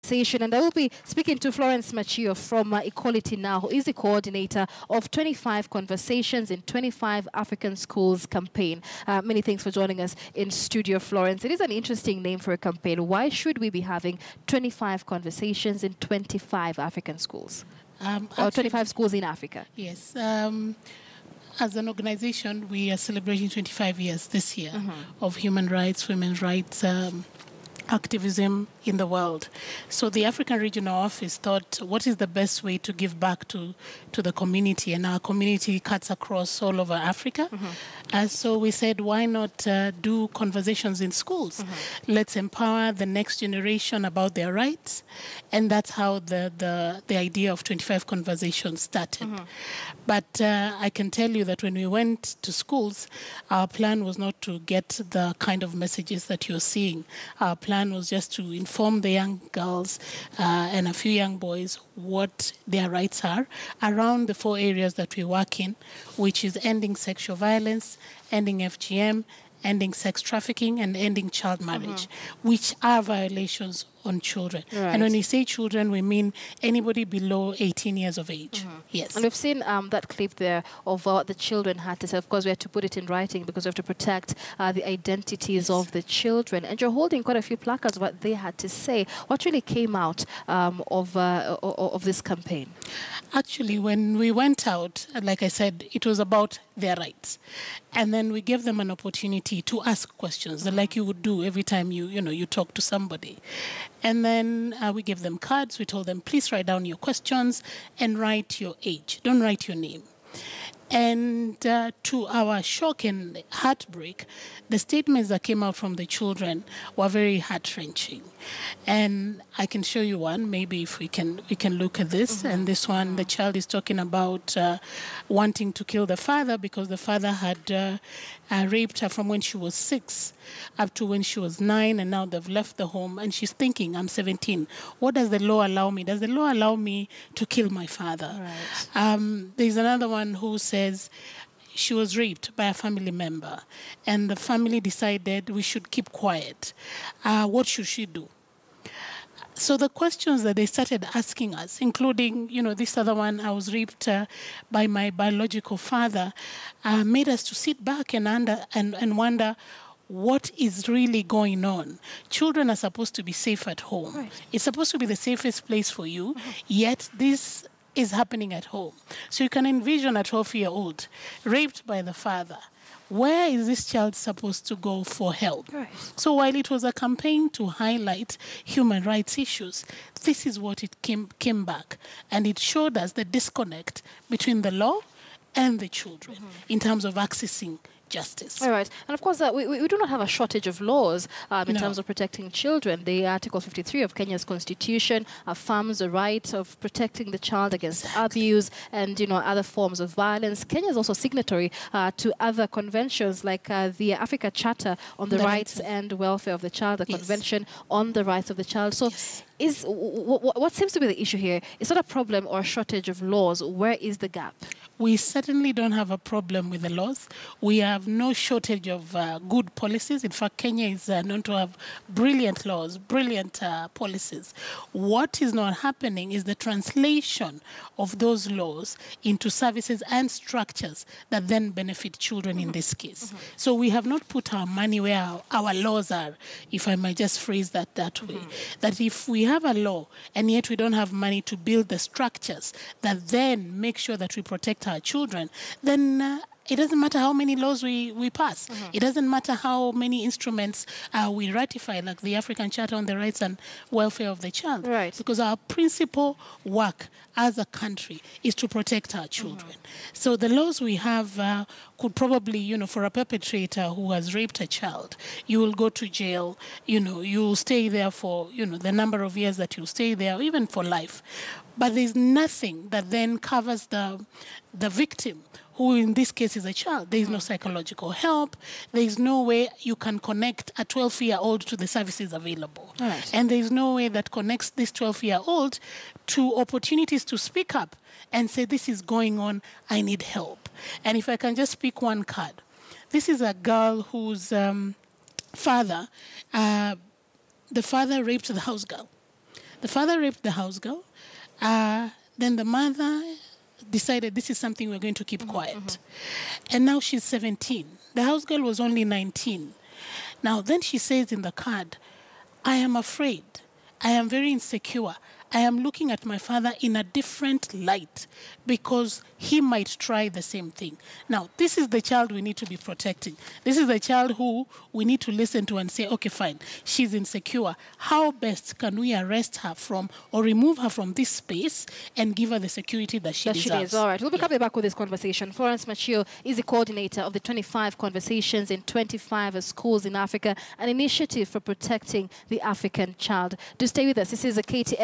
conversation. And I will be speaking to Florence Machio from Equality Now, who is the coordinator of 25 Conversations in 25 African Schools campaign. Many thanks for joining us in studio, Florence. It is an interesting name for a campaign. Why should we be having 25 conversations in 25 African schools? Or 25 schools in Africa? Yes. As an organization, we are celebrating 25 years this year of human rights, women's rights activism in the world. So the African Regional Office thought, what is the best way to give back to the community? And our community cuts across all over Africa. So we said, why not do conversations in schools? Let's empower the next generation about their rights. And that's how the idea of 25 Conversations started. But I can tell you that when we went to schools, our plan was not to get the kind of messages that you're seeing. Our plan was just to inform the young girls and a few young boys what their rights are around the 4 areas that we work in, which is ending sexual violence, ending FGM, ending sex trafficking, and ending child marriage, which are violations on children. And when we say children, we mean anybody below 18 years of age. Yes. And we've seen that clip there of what the children had to say. Of course, we had to put it in writing because we have to protect the identities of the children. And you're holding quite a few placards of what they had to say. What really came out of this campaign? Actually, when we went out, like I said, it was about their rights. And then we gave them an opportunity to ask questions, like you would do every time you talk to somebody. And then we gave them cards. We told them, please write down your questions and write your age. Don't write your name. And to our shock and heartbreak, the statements that came out from the children were very heart-wrenching. And I can show you one, maybe if we can look at this. And this one, the child is talking about wanting to kill the father because the father had raped her from when she was 6 up to when she was 9, and now they've left the home. And she's thinking, I'm 17. What does the law allow me? Does the law allow me to kill my father? There's another one who says she was raped by a family member, and the family decided we should keep quiet. What should she do? So the questions that they started asking us, including, this other one, I was raped by my biological father, made us to sit back and wonder, what is really going on? Children are supposed to be safe at home. It's supposed to be the safest place for you, yet this is happening at home. So you can envision a 12-year-old raped by the father. Where is this child supposed to go for help? So while it was a campaign to highlight human rights issues, this is what it came back. And it showed us the disconnect between the law and the children in terms of accessing justice. All right. And of course, we do not have a shortage of laws in terms of protecting children. The Article 53 of Kenya's Constitution affirms the right of protecting the child against abuse and, other forms of violence. Kenya is also signatory to other conventions like the Africa Charter on the Rights and Welfare of the Child, the Convention on the Rights of the Child. So what seems to be the issue here? It's not a problem or a shortage of laws. Where is the gap? We certainly don't have a problem with the laws. We have no shortage of good policies. In fact, Kenya is known to have brilliant laws, brilliant policies. What is not happening is the translation of those laws into services and structures that then benefit children in this case. So we have not put our money where our laws are, if I might just phrase that way. That if we have a law and yet we don't have money to build the structures that then make sure that we protect our children, then it doesn't matter how many laws we pass. It doesn't matter how many instruments we ratify, like the African Charter on the Rights and Welfare of the Child. Because our principal work as a country is to protect our children. So the laws we have could probably, for a perpetrator who has raped a child, you will go to jail, you will stay there for, the number of years that you'll stay there, or even for life. But there's nothing that then covers the victim, who in this case is a child. There is no psychological help. There is no way you can connect a 12-year-old to the services available. And there is no way that connects this 12-year-old to opportunities to speak up and say, this is going on, I need help. And if I can just pick one card. This is a girl whose father, the father raped the house girl. The father raped the house girl. Then the mother decided this is something we're going to keep quiet. And now she's 17. The house girl was only 19. Now, then she says in the card, I am afraid. I am very insecure. I am looking at my father in a different light because he might try the same thing. Now, this is the child we need to be protecting. This is the child who we need to listen to and say, okay, fine, she's insecure. How best can we arrest her from or remove her from this space and give her the security that she deserves? All right, we'll be coming back with this conversation. Florence Machio is the coordinator of the 25 Conversations in 25 Schools in Africa, an initiative for protecting the African child. Do stay with us. This is a KTN.